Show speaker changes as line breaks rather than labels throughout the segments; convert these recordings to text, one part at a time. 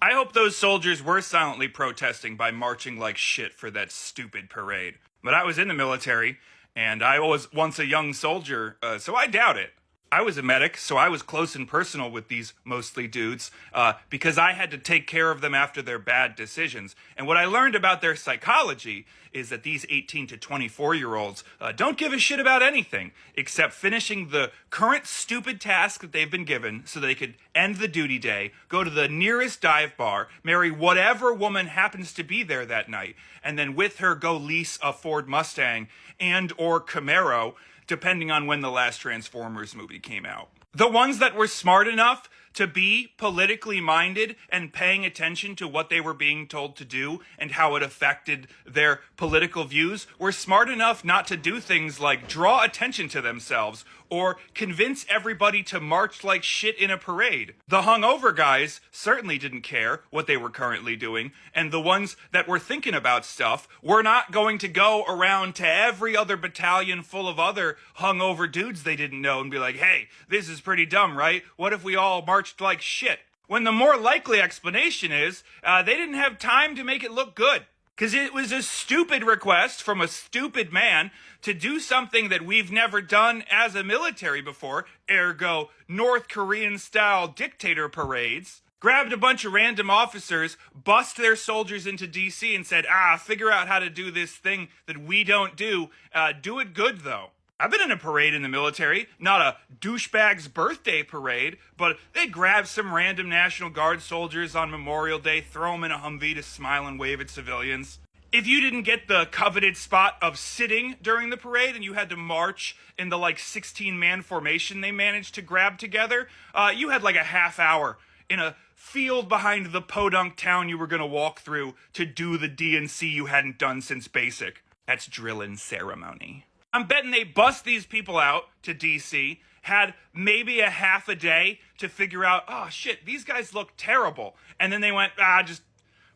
I hope those soldiers were silently protesting by marching like shit for that stupid parade. But I was in the military, and I was once a young soldier, so I doubt it. I was a medic, so I was close and personal with these mostly dudes, because I had to take care of them after their bad decisions. And what I learned about their psychology is that these 18 to 24-year-olds don't give a shit about anything except finishing the current stupid task that they've been given so they could end the duty day, go to the nearest dive bar, marry whatever woman happens to be there that night, and then with her go lease a Ford Mustang and or Camaro, depending on when the last Transformers movie came out. The ones that were smart enough to be politically minded and paying attention to what they were being told to do and how it affected their political views were smart enough not to do things like draw attention to themselves or convince everybody to march like shit in a parade. The hungover guys certainly didn't care what they were currently doing, and the ones that were thinking about stuff were not going to go around to every other battalion full of other hungover dudes they didn't know and be like, hey, this is pretty dumb, right? What if we all marched like shit? When the more likely explanation is, they didn't have time to make it look good. Because it was a stupid request from a stupid man to do something that we've never done as a military before, ergo North Korean-style dictator parades. Grabbed a bunch of random officers, bust their soldiers into DC and said, figure out how to do this thing that we don't do. Do it good, though. I've been in a parade in the military, not a douchebag's birthday parade, but they grab some random National Guard soldiers on Memorial Day, throw them in a Humvee to smile and wave at civilians. If you didn't get the coveted spot of sitting during the parade and you had to march in the 16-man formation they managed to grab together, you had a half hour in a field behind the podunk town you were going to walk through to do the DNC you hadn't done since basic. That's drill-in ceremony. I'm betting they bust these people out to DC, had maybe a half a day to figure out, oh shit, these guys look terrible. And then they went, just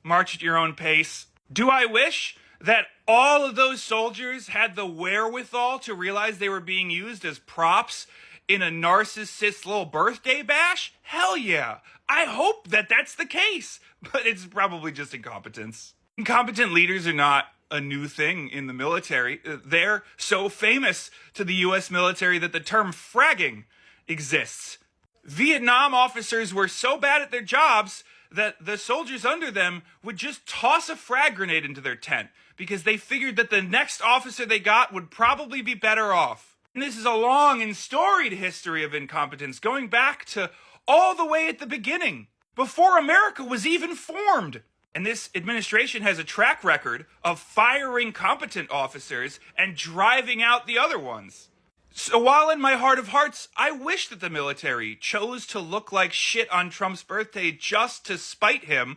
march at your own pace. Do I wish that all of those soldiers had the wherewithal to realize they were being used as props in a narcissist little birthday bash? Hell yeah. I hope that that's the case, but it's probably just incompetence. Incompetent leaders are not a new thing in the military. They're so famous to the U.S. military that the term fragging exists. Vietnam officers were so bad at their jobs that the soldiers under them would just toss a frag grenade into their tent because they figured that the next officer they got would probably be better off. And this is a long and storied history of incompetence, going back to all the way at the beginning, before America was even formed. And this administration has a track record of firing competent officers and driving out the other ones. So while in my heart of hearts, I wish that the military chose to look like shit on Trump's birthday just to spite him,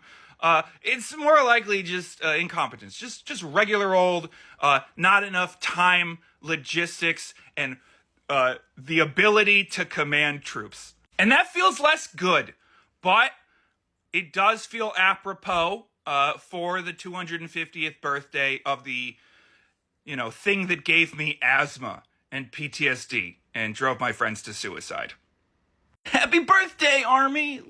it's more likely just incompetence. Just regular old, not enough time, logistics, and the ability to command troops. And that feels less good, but it does feel apropos for the 250th birthday of the, thing that gave me asthma and PTSD and drove my friends to suicide. Happy birthday, Army!